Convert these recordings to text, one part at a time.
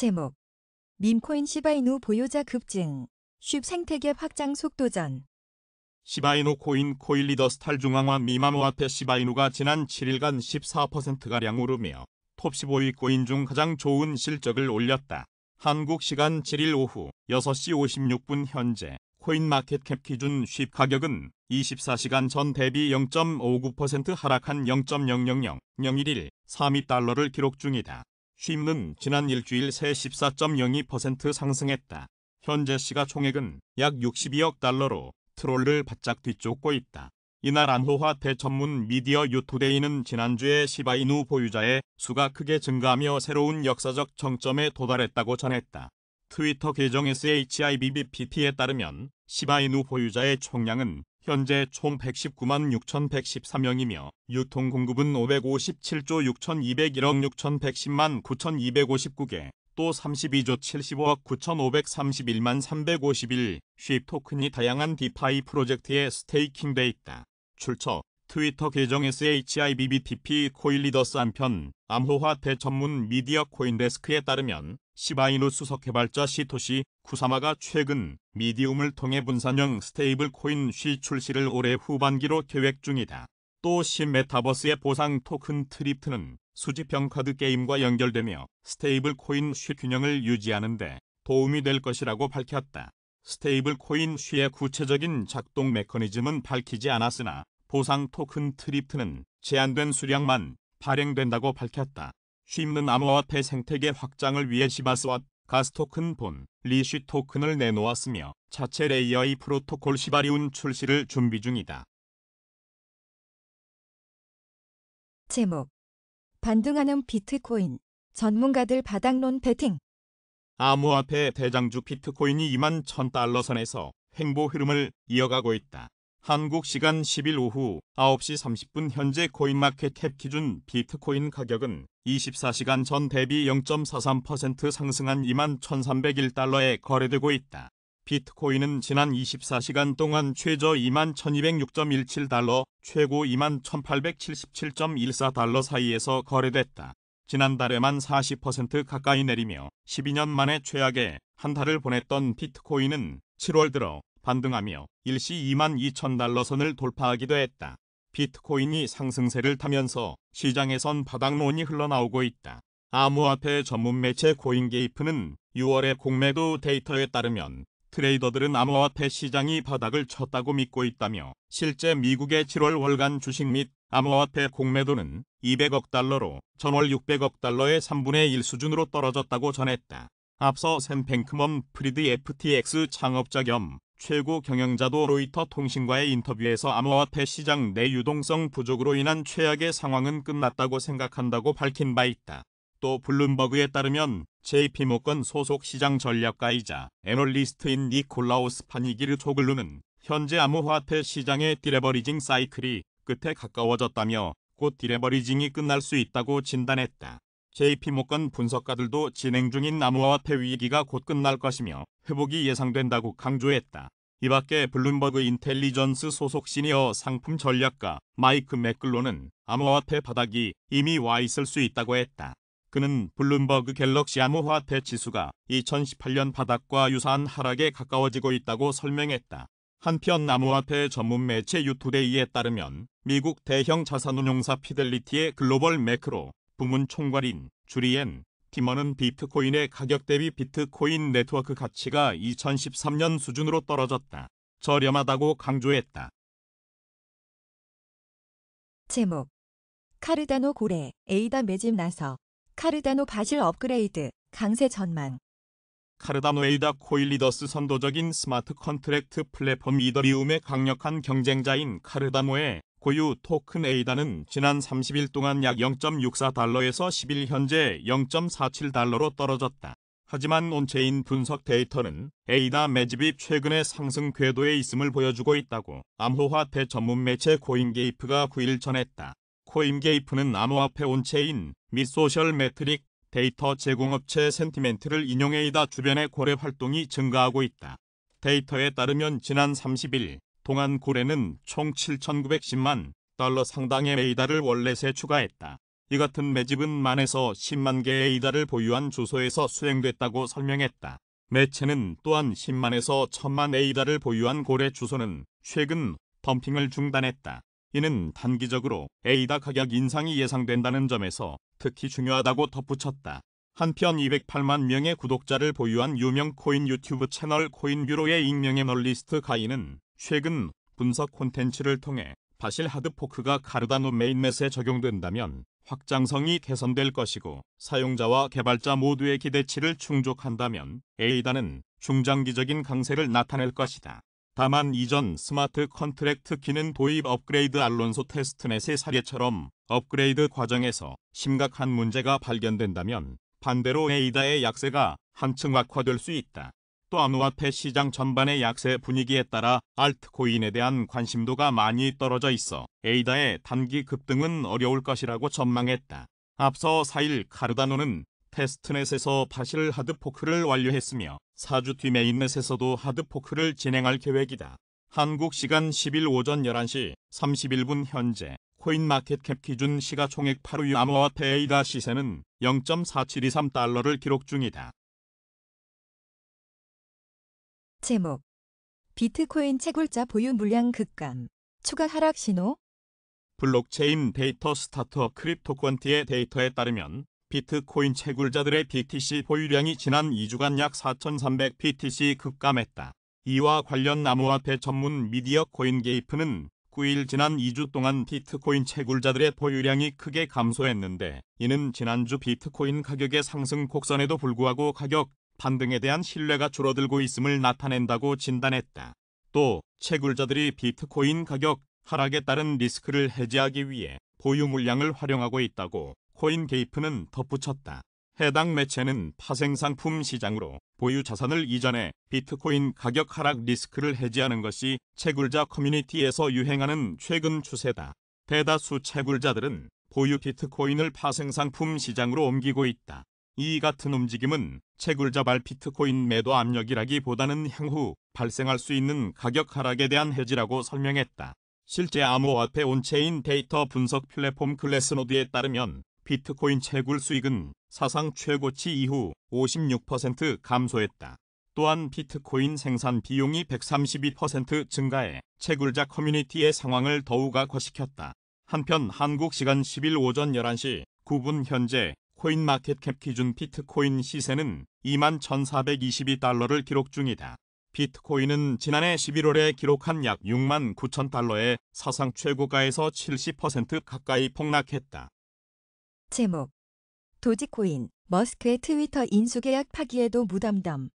제목 밈코인 시바이누 보유자 급증, 쉽 생태계 확장 속도전. 시바이누 코인 코일리더스 탈중앙화 밈암호화폐 시바이누가 지난 7일간 14%가량 오르며 톱 15위 코인 중 가장 좋은 실적을 올렸다. 한국 시간 7일 오후 6시 56분 현재 코인마켓캡 기준 쉽 가격은 24시간 전 대비 0.59% 하락한 0.00001132달러를 기록 중이다. 쉽는 지난 일주일 새 14.02% 상승했다. 현재 시가총액은 약 62억 달러로 트롤을 바짝 뒤쫓고 있다. 이날 암호화폐 전문 미디어 유투데이는 지난주에 시바이누 보유자의 수가 크게 증가하며 새로운 역사적 정점에 도달했다고 전했다. 트위터 계정 SHIBBPT에 따르면 시바이누 보유자의 총량은 현재 총 119만 6,113명이며 유통 공급은 557조 6,201억 6,110만 9,259개, 또 32조 75억 9,531만 351, 쉽 토큰이 다양한 디파이 프로젝트에 스테이킹돼 있다. 출처 트위터 계정 SHIBBTP 코일리더스. 한편 암호화폐 전문 미디어 코인데스크에 따르면 시바이누 수석개발자 시토시 쿠사마가 최근 미디움을 통해 분산형 스테이블 코인 쉬 출시를 올해 후반기로 계획 중이다. 또 신메타버스의 보상 토큰 트리프트는 수집형 카드 게임과 연결되며 스테이블 코인 쉬 균형을 유지하는 데 도움이 될 것이라고 밝혔다. 스테이블 코인 쉬의 구체적인 작동 메커니즘은 밝히지 않았으나 보상 토큰 트리프트는 제한된 수량만 발행된다고 밝혔다. 쉽는 암호화폐 생태계 확장을 위해 시바스와 가스 토큰 본, 리쉬 토큰을 내놓았으며 자체 레이어의 프로토콜 시바리운 출시를 준비 중이다. 제목 반등하는 비트코인, 전문가들 바닥론 배팅. 암호화폐 대장주 비트코인이 2만 1,000달러 선에서 횡보 흐름을 이어가고 있다. 한국 시간 10일 오후 9시 30분 현재 코인마켓캡 기준 비트코인 가격은 24시간 전 대비 0.43% 상승한 2만 1,301달러에 거래되고 있다. 비트코인은 지난 24시간 동안 최저 2만 1,206.17달러, 최고 2만 1,877.14달러 사이에서 거래됐다. 지난달에만 40% 가까이 내리며 12년 만에 최악의 한 달을 보냈던 비트코인은 7월 들어 반등하며 일시 2만 2,000달러 선을 돌파하기도 했다. 비트코인이 상승세를 타면서 시장에선 바닥론이 흘러나오고 있다. 암호화폐 전문 매체 코인게이프는 6월의 공매도 데이터에 따르면 트레이더들은 암호화폐 시장이 바닥을 쳤다고 믿고 있다며 실제 미국의 7월 월간 주식 및 암호화폐 공매도는 200억 달러로 전월 600억 달러의 3분의 1 수준으로 떨어졌다고 전했다. 앞서 샘 뱅크먼 프리드 FTX 창업자 겸 최고 경영자도 로이터 통신과의 인터뷰에서 암호화폐 시장 내 유동성 부족으로 인한 최악의 상황은 끝났다고 생각한다고 밝힌 바 있다. 또 블룸버그에 따르면 JP모건 소속 시장 전략가이자 애널리스트인 니콜라우스 파니기르초글루는 현재 암호화폐 시장의 디레버리징 사이클이 끝에 가까워졌다며 곧 디레버리징이 끝날 수 있다고 진단했다. JP모건 분석가들도 진행 중인 암호화폐 위기가 곧 끝날 것이며 회복이 예상된다고 강조했다. 이 밖에 블룸버그 인텔리전스 소속 시니어 상품 전략가 마이크 맥글로는 암호화폐 바닥이 이미 와 있을 수 있다고 했다. 그는 블룸버그 갤럭시 암호화폐 지수가 2018년 바닥과 유사한 하락에 가까워지고 있다고 설명했다. 한편 암호화폐 전문 매체 유투데이에 따르면 미국 대형 자산운용사 피델리티의 글로벌 매크로 부문 총괄인 주리엔 티머는 비트코인의 가격 대비 비트코인 네트워크 가치가 2013년 수준으로 떨어졌다. 저렴하다고 강조했다. 제목 카르다노 고래, 에이다 매집 나서, 카르다노 바질 업그레이드, 강세 전망. 카르다노 에이다 코일리더스 선도적인 스마트 컨트랙트 플랫폼 이더리움의 강력한 경쟁자인 카르다노의 고유 토큰 에이다는 지난 30일 동안 약 0.64달러에서 10일 현재 0.47달러로 떨어졌다. 하지만 온체인 분석 데이터는 에이다 매집이 최근의 상승 궤도에 있음을 보여주고 있다고 암호화폐 전문 매체 코인게이프가 9일 전했다. 코인게이프는 암호화폐 온체인 및 소셜 매트릭 데이터 제공업체 센티멘트를 인용해 에이다 주변의 고래 활동이 증가하고 있다. 데이터에 따르면 지난 30일 동안 고래는 총 7,910만 달러 상당의 에이다를 월렛에 추가했다. 이 같은 매집은 만에서 10만 개의 에이다를 보유한 주소에서 수행됐다고 설명했다. 매체는 또한 10만에서 1000만 에이다를 보유한 고래 주소는 최근 덤핑을 중단했다. 이는 단기적으로 에이다 가격 인상이 예상된다는 점에서 특히 중요하다고 덧붙였다. 한편 208만 명의 구독자를 보유한 유명 코인 유튜브 채널 코인뷰로의 익명 애널리스트 가이는 최근 분석 콘텐츠를 통해 바실 하드포크가 카르다노 메인넷에 적용된다면 확장성이 개선될 것이고 사용자와 개발자 모두의 기대치를 충족한다면 에이다는 중장기적인 강세를 나타낼 것이다. 다만 이전 스마트 컨트랙트 키는 도입 업그레이드 알론소 테스트넷의 사례처럼 업그레이드 과정에서 심각한 문제가 발견된다면 반대로 에이다의 약세가 한층 악화될 수 있다. 또 암호화폐 시장 전반의 약세 분위기에 따라 알트코인에 대한 관심도가 많이 떨어져 있어 에이다의 단기 급등은 어려울 것이라고 전망했다. 앞서 4일 카르다노는 테스트넷에서 바실 하드포크를 완료했으며 4주 뒤 메인넷에서도 하드포크를 진행할 계획이다. 한국 시간 10일 오전 11시 31분 현재 코인마켓캡 기준 시가총액 8위 암호화폐 에이다 시세는 0.4723달러를 기록 중이다. 제목 비트코인 채굴자 보유 물량 급감, 추가 하락 신호? 블록체인 데이터 스타트업 크립토퀀티의 데이터에 따르면 비트코인 채굴자들의 BTC 보유량이 지난 2주간 약 4,300 BTC 급감했다. 이와 관련 암호화폐 전문 미디어 코인게이프는 9일 지난 2주 동안 비트코인 채굴자들의 보유량이 크게 감소했는데 이는 지난주 비트코인 가격의 상승 곡선에도 불구하고 가격 반등에 대한 신뢰가 줄어들고 있음을 나타낸다고 진단했다. 또 채굴자들이 비트코인 가격 하락에 따른 리스크를 해지하기 위해 보유 물량을 활용하고 있다고 코인게이프는 덧붙였다. 해당 매체는 파생상품 시장으로 보유 자산을 이전해 비트코인 가격 하락 리스크를 해지하는 것이 채굴자 커뮤니티에서 유행하는 최근 추세다. 대다수 채굴자들은 보유 비트코인을 파생상품 시장으로 옮기고 있다. 이 같은 움직임은 채굴자발 비트코인 매도 압력이라기보다는 향후 발생할 수 있는 가격 하락에 대한 해지라고 설명했다. 실제 암호화폐 온체인 데이터 분석 플랫폼 글래스노드에 따르면 비트코인 채굴 수익은 사상 최고치 이후 56% 감소했다. 또한 비트코인 생산 비용이 132% 증가해 채굴자 커뮤니티의 상황을 더욱 악화시켰다. 한편 한국 시간 10일 오전 11시 9분 현재 코인마켓캡 기준 비트코인 시세는 21,422달러를 기록 중이다. 비트코인은 지난해 11월에 기록한 약 6만 9천 달러의 사상 최고가에서 70% 가까이 폭락했다. 제목 도지코인, 머스크의 트위터 인수계약 파기에도 무덤덤.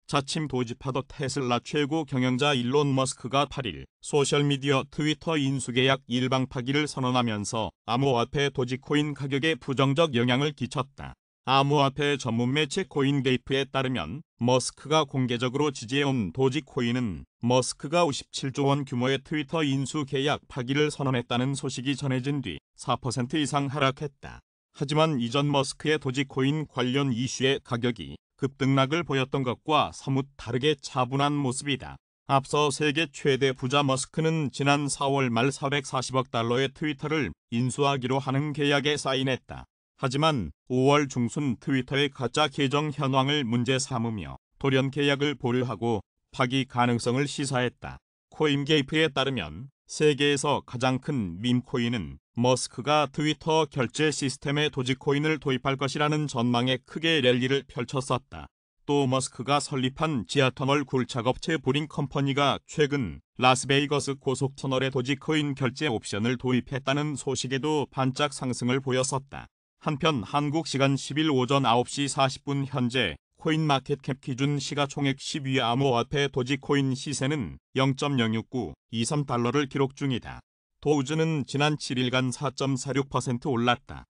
자칭 도지파더 테슬라 최고 경영자 일론 머스크가 8일 소셜미디어 트위터 인수계약 일방 파기를 선언하면서 암호화폐 도지코인 가격에 부정적 영향을 끼쳤다. 암호화폐 전문 매체 코인게이프에 따르면 머스크가 공개적으로 지지해온 도지코인은 머스크가 57조 원 규모의 트위터 인수계약 파기를 선언했다는 소식이 전해진 뒤 4% 이상 하락했다. 하지만 이전 머스크의 도지코인 관련 이슈의 가격이 급등락을 보였던 것과 사뭇 다르게 차분한 모습이다. 앞서 세계 최대 부자 머스크는 지난 4월 말 440억 달러의 트위터를 인수하기로 하는 계약에 사인했다. 하지만 5월 중순 트위터의 가짜 계정 현황을 문제 삼으며 돌연 계약을 보류하고 파기 가능성을 시사했다. 코인게이프에 따르면 세계에서 가장 큰 밈코인은 머스크가 트위터 결제 시스템에 도지코인을 도입할 것이라는 전망에 크게 랠리를 펼쳤었다. 또 머스크가 설립한 지하터널 굴착업체 브링컴퍼니가 최근 라스베이거스 고속터널에 도지코인 결제 옵션을 도입했다는 소식에도 반짝 상승을 보였었다. 한편 한국 시간 10일 오전 9시 40분 현재 코인마켓캡 기준 시가총액 10위 암호화폐 도지코인 시세는 0.06923달러를 기록 중이다. 도우즈는 지난 7일간 4.46% 올랐다.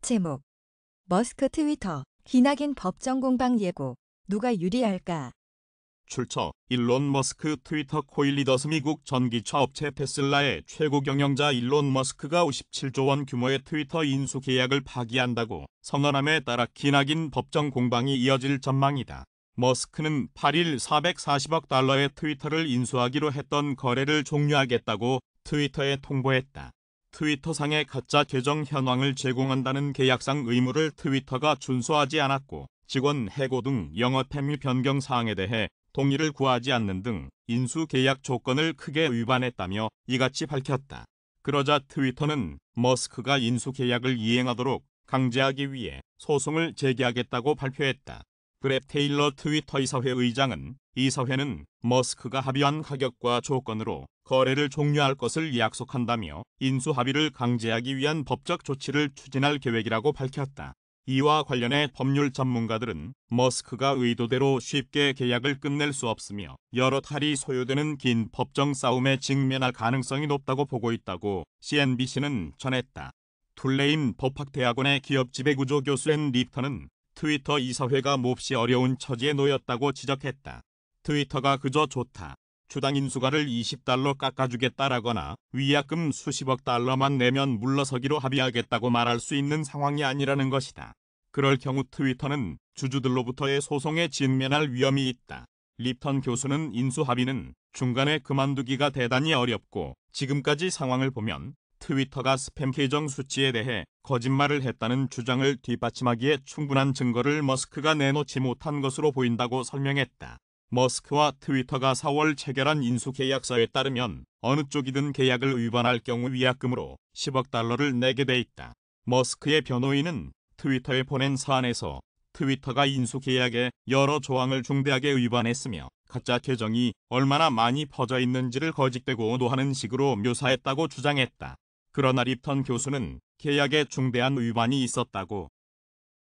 제목 머스크 트위터, 기나긴 법정 공방 예고, 누가 유리할까? 출처 일론 머스크 트위터 코일리더스 미국 전기차 업체 테슬라의 최고 경영자 일론 머스크가 57조 원 규모의 트위터 인수 계약을 파기한다고 선언함에 따라 기나긴 법정 공방이 이어질 전망이다. 머스크는 8일 440억 달러의 트위터를 인수하기로 했던 거래를 종료하겠다고 트위터에 통보했다. 트위터상의 가짜 계정 현황을 제공한다는 계약상 의무를 트위터가 준수하지 않았고 직원 해고 등 영업 행위 변경 사항에 대해 동의를 구하지 않는 등 인수 계약 조건을 크게 위반했다며 이같이 밝혔다. 그러자 트위터는 머스크가 인수 계약을 이행하도록 강제하기 위해 소송을 제기하겠다고 발표했다. 브렛 테일러 트위터 이사회 의장은 이사회는 머스크가 합의한 가격과 조건으로 거래를 종료할 것을 약속한다며 인수 합의를 강제하기 위한 법적 조치를 추진할 계획이라고 밝혔다. 이와 관련해 법률 전문가들은 머스크가 의도대로 쉽게 계약을 끝낼 수 없으며 여러 달이 소요되는 긴 법정 싸움에 직면할 가능성이 높다고 보고 있다고 CNBC는 전했다. 툴레인 법학대학원의 기업 지배구조 교수 앤 리프턴은 트위터 이사회가 몹시 어려운 처지에 놓였다고 지적했다. 트위터가 그저 좋다, 주당 인수가를 $20 깎아주겠다라거나 위약금 수십억 달러만 내면 물러서기로 합의하겠다고 말할 수 있는 상황이 아니라는 것이다. 그럴 경우 트위터는 주주들로부터의 소송에 직면할 위험이 있다. 리프턴 교수는 인수 합의는 중간에 그만두기가 대단히 어렵고 지금까지 상황을 보면 트위터가 스팸 계정 수치에 대해 거짓말을 했다는 주장을 뒷받침하기에 충분한 증거를 머스크가 내놓지 못한 것으로 보인다고 설명했다. 머스크와 트위터가 4월 체결한 인수계약서에 따르면 어느 쪽이든 계약을 위반할 경우 위약금으로 $10억 내게 돼 있다. 머스크의 변호인은 트위터에 보낸 사안에서 트위터가 인수계약의 여러 조항을 중대하게 위반했으며 가짜 계정이 얼마나 많이 퍼져 있는지를 거짓되고 노하는 식으로 묘사했다고 주장했다. 그러나 리프턴 교수는 계약에 중대한 위반이 있었다고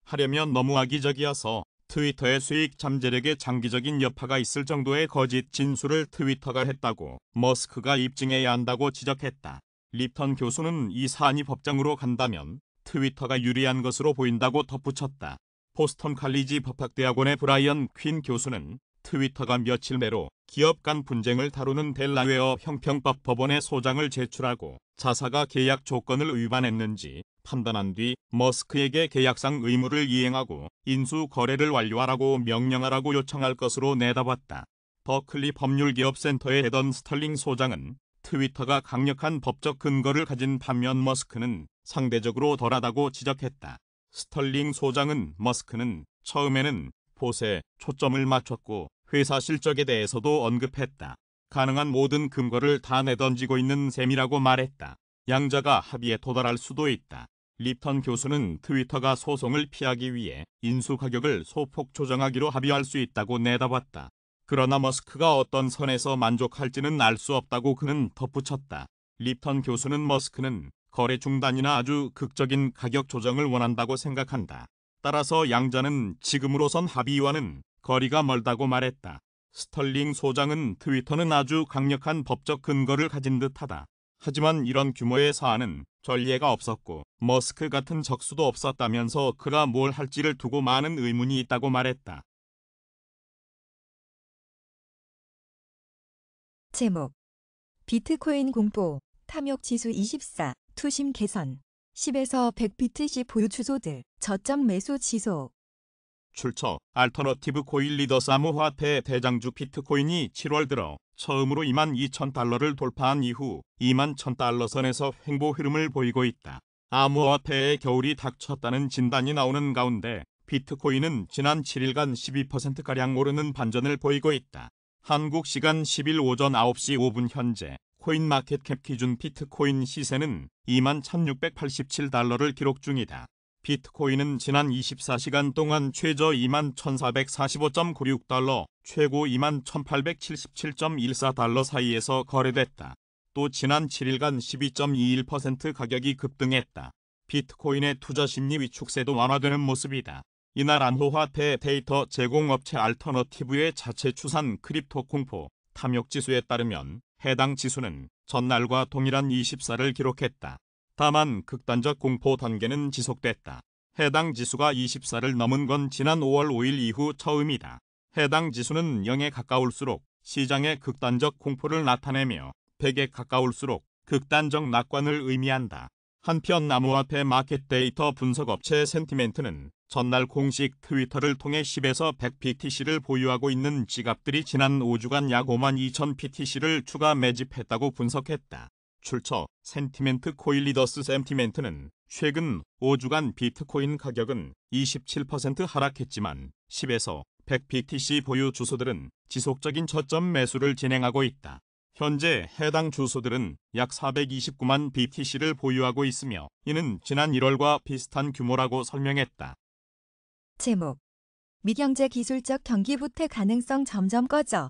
하려면 너무 악의적이어서 트위터의 수익 잠재력에 장기적인 여파가 있을 정도의 거짓 진술을 트위터가 했다고 머스크가 입증해야 한다고 지적했다. 리프턴 교수는 이 사안이 법정으로 간다면 트위터가 유리한 것으로 보인다고 덧붙였다. 보스턴 칼리지 법학대학원의 브라이언 퀸 교수는 트위터가 며칠 내로 기업 간 분쟁을 다루는 델라웨어 형평법 법원에 소장을 제출하고 자사가 계약 조건을 위반했는지 판단한 뒤 머스크에게 계약상 의무를 이행하고 인수 거래를 완료하라고 명령하라고 요청할 것으로 내다봤다. 버클리 법률기업센터의 에던 스털링 소장은 트위터가 강력한 법적 근거를 가진 반면 머스크는 상대적으로 덜하다고 지적했다. 스털링 소장은 머스크는 처음에는 봇에 초점을 맞췄고 회사 실적에 대해서도 언급했다. 가능한 모든 근거를 다 내던지고 있는 셈이라고 말했다. 양자가 합의에 도달할 수도 있다. 리프턴 교수는 트위터가 소송을 피하기 위해 인수 가격을 소폭 조정하기로 합의할 수 있다고 내다봤다. 그러나 머스크가 어떤 선에서 만족할지는 알 수 없다고 그는 덧붙였다. 리프턴 교수는 머스크는 거래 중단이나 아주 극적인 가격 조정을 원한다고 생각한다. 따라서 양자는 지금으로선 합의와는 거리가 멀다고 말했다. 스털링 소장은 트위터는 아주 강력한 법적 근거를 가진 듯하다. 하지만 이런 규모의 사안은 전례가 없었고 머스크 같은 적수도 없었다면서 그가 뭘 할지를 두고 많은 의문이 있다고 말했다. 제목 비트코인 공포, 탐욕지수 24, 투심 개선, 10에서 100BTC 보유 주소들, 저점 매수 지속. 출처 알터너티브 코인 리더스 암호화폐 대장주 비트코인이 7월 들어 처음으로 $22,000를 돌파한 이후 21,000달러 선에서 횡보 흐름을 보이고 있다. 암호화폐의 겨울이 닥쳤다는 진단이 나오는 가운데 비트코인은 지난 7일간 12%가량 오르는 반전을 보이고 있다. 한국 시간 10일 오전 9시 5분 현재 코인마켓캡 기준 비트코인 시세는 21,687달러를 기록 중이다. 비트코인은 지난 24시간 동안 최저 21,445.96달러, 최고 21,877.14달러 사이에서 거래됐다. 또 지난 7일간 12.21% 가격이 급등했다. 비트코인의 투자 심리 위축세도 완화되는 모습이다. 이날 암호화폐 데이터 제공업체 알터너티브의 자체 추산 크립토 공포, 탐욕지수에 따르면 해당 지수는 전날과 동일한 24를 기록했다. 다만 극단적 공포 단계는 지속됐다. 해당 지수가 24를 넘은 건 지난 5월 5일 이후 처음이다. 해당 지수는 0에 가까울수록 시장의 극단적 공포를 나타내며 100에 가까울수록 극단적 낙관을 의미한다. 한편 암호화폐 마켓 데이터 분석업체 센티멘트는 전날 공식 트위터를 통해 10에서 100BTC를 보유하고 있는 지갑들이 지난 5주간 약 52,000BTC를 추가 매집했다고 분석했다. 출처 센티멘트 코인 리더스 센티멘트는 최근 5주간 비트코인 가격은 27% 하락했지만 10에서 100BTC 보유 주소들은 지속적인 저점 매수를 진행하고 있다. 현재 해당 주소들은 약 429만 BTC를 보유하고 있으며 이는 지난 1월과 비슷한 규모라고 설명했다. 제목. 미경제 기술적 경기 후퇴 가능성 점점 꺼져.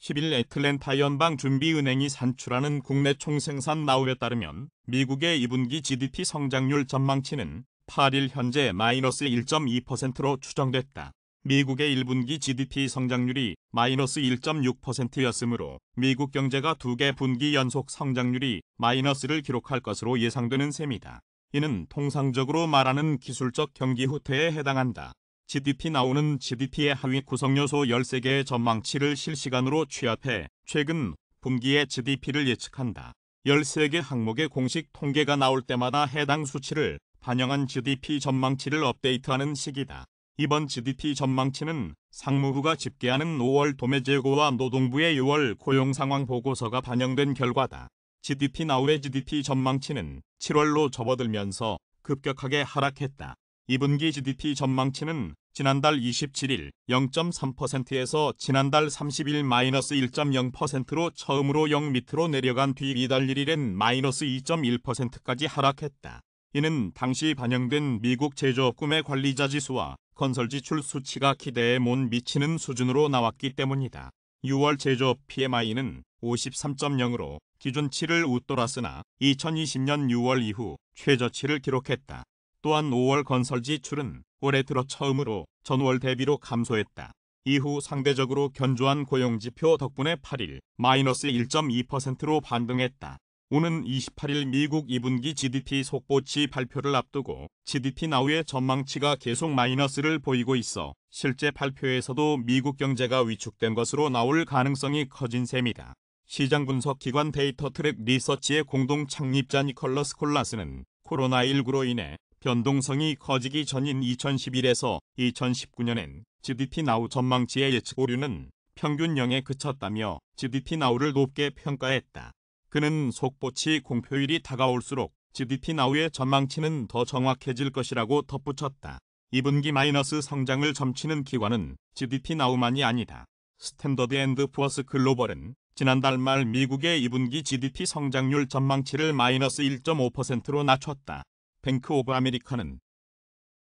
10일 애틀랜타 연방준비은행이 산출하는 국내 총생산 나우에 따르면 미국의 2분기 GDP 성장률 전망치는 8일 현재 마이너스 1.2%로 추정됐다. 미국의 1분기 GDP 성장률이 마이너스 1.6%였으므로 미국 경제가 2개 분기 연속 성장률이 마이너스를 기록할 것으로 예상되는 셈이다. 이는 통상적으로 말하는 기술적 경기 후퇴에 해당한다. GDP 나오는 GDP의 하위 구성요소 13개의 전망치를 실시간으로 취합해 최근 분기의 GDP를 예측한다. 13개 항목의 공식 통계가 나올 때마다 해당 수치를 반영한 GDP 전망치를 업데이트하는 시기다. 이번 GDP 전망치는 상무부가 집계하는 5월 도매재고와 노동부의 6월 고용상황 보고서가 반영된 결과다. GDP 나우의 GDP 전망치는 7월로 접어들면서 급격하게 하락했다. 2분기 GDP 전망치는 지난달 27일 0.3%에서 지난달 30일 마이너스 1.0%로 처음으로 0 밑으로 내려간 뒤 이달 1일엔 마이너스 2.1%까지 하락했다. 이는 당시 반영된 미국 제조업 구매 관리자 지수와 건설 지출 수치가 기대에 못 미치는 수준으로 나왔기 때문이다. 6월 제조업 PMI는 53.0으로 기준치를 웃돌았으나 2020년 6월 이후 최저치를 기록했다. 또한 5월 건설 지출은 올해 들어 처음으로 전월 대비로 감소했다. 이후 상대적으로 견조한 고용지표 덕분에 8일 마이너스 1.2%로 반등했다. 오는 28일 미국 2분기 GDP 속보치 발표를 앞두고 GDP 나우의 전망치가 계속 마이너스를 보이고 있어 실제 발표에서도 미국 경제가 위축된 것으로 나올 가능성이 커진 셈이다. 시장 분석 기관 데이터 트랙 리서치의 공동 창립자 니콜러스 콜라스는 코로나19로 인해 변동성이 커지기 전인 2011에서 2019년엔 GDP 나우 전망치의 예측 오류는 평균 0에 그쳤다며 GDP 나우를 높게 평가했다. 그는 속보치 공표일이 다가올수록 GDP 나우의 전망치는 더 정확해질 것이라고 덧붙였다. 2분기 마이너스 성장을 점치는 기관은 GDP 나우만이 아니다. 스탠더드 앤드 푸어스 글로벌은 지난달 말 미국의 2분기 GDP 성장률 전망치를 마이너스 1.5%로 낮췄다. 뱅크 오브 아메리카는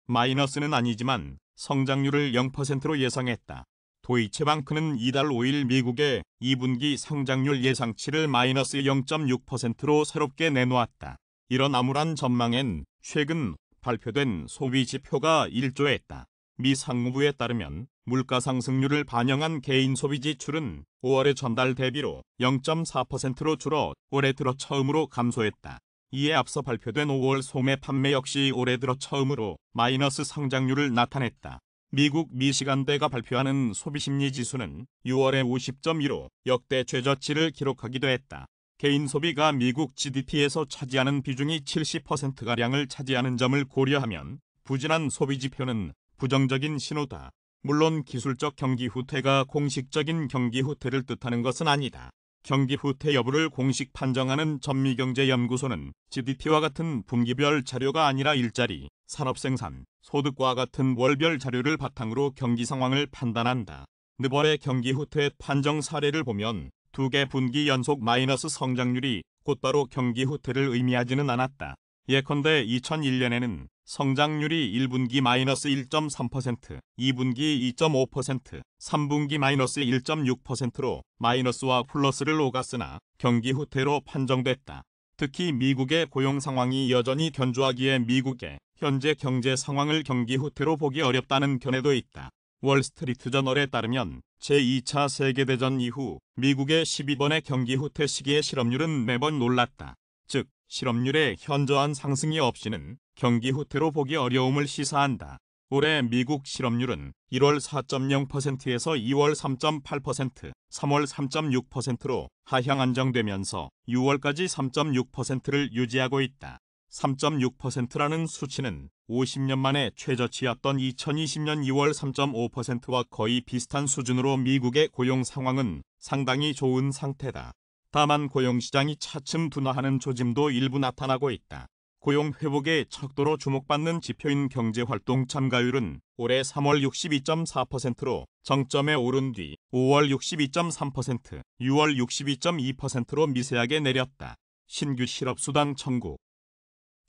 마이너스는 아니지만 성장률을 0%로 예상했다. 도이체방크는 이달 5일 미국의 2분기 성장률 예상치를 마이너스 0.6%로 새롭게 내놓았다. 이런 암울한 전망엔 최근 발표된 소비 지표가 일조했다. 미 상무부에 따르면 물가 상승률을 반영한 개인 소비 지출은 5월의 전달 대비로 0.4%로 줄어 올해 들어 처음으로 감소했다. 이에 앞서 발표된 5월 소매 판매 역시 올해 들어 처음으로 마이너스 성장률을 나타냈다. 미국 미시간대가 발표하는 소비심리 지수는 6월에 50.2로 역대 최저치를 기록하기도 했다. 개인 소비가 미국 GDP에서 차지하는 비중이 70%가량을 차지하는 점을 고려하면 부진한 소비 지표는 부정적인 신호다. 물론 기술적 경기 후퇴가 공식적인 경기 후퇴를 뜻하는 것은 아니다. 경기 후퇴 여부를 공식 판정하는 전미경제연구소는 GDP와 같은 분기별 자료가 아니라 일자리, 산업생산, 소득과 같은 월별 자료를 바탕으로 경기 상황을 판단한다. 느벌의 경기 후퇴 판정 사례를 보면 2개 분기 연속 마이너스 성장률이 곧바로 경기 후퇴를 의미하지는 않았다. 예컨대 2001년에는 성장률이 1분기 마이너스 1.3%, 2분기 2.5%, 3분기 마이너스 1.6%로 마이너스와 플러스를 오갔으나 경기 후퇴로 판정됐다. 특히 미국의 고용 상황이 여전히 견조하기에 미국의 현재 경제 상황을 경기 후퇴로 보기 어렵다는 견해도 있다. 월스트리트저널에 따르면 제2차 세계대전 이후 미국의 12번의 경기 후퇴 시기의 실업률은 매번 놀랐다. 즉, 실업률의 현저한 상승이 없이는 경기 후퇴로 보기 어려움을 시사한다. 올해 미국 실업률은 1월 4.0%에서 2월 3.8%, 3월 3.6%로 하향 안정되면서 6월까지 3.6%를 유지하고 있다. 3.6%라는 수치는 50년 만에 최저치였던 2020년 2월 3.5%와 거의 비슷한 수준으로 미국의 고용 상황은 상당히 좋은 상태다. 다만 고용시장이 차츰 둔화하는 조짐도 일부 나타나고 있다. 고용 회복의 척도로 주목받는 지표인 경제활동 참가율은 올해 3월 62.4%로 정점에 오른 뒤 5월 62.3%, 6월 62.2%로 미세하게 내렸다. 신규 실업수당 청구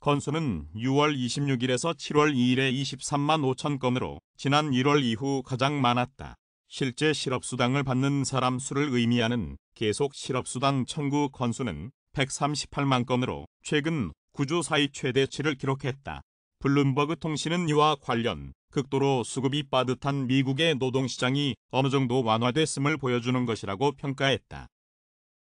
건수는 6월 26일에서 7월 2일에 23만 5천 건으로 지난 1월 이후 가장 많았다. 실제 실업수당을 받는 사람 수를 의미하는 계속 실업수당 청구 건수는 138만 건으로 최근 9주 사이 최대치를 기록했다. 블룸버그 통신은 이와 관련 극도로 수급이 빠듯한 미국의 노동시장이 어느 정도 완화됐음을 보여주는 것이라고 평가했다.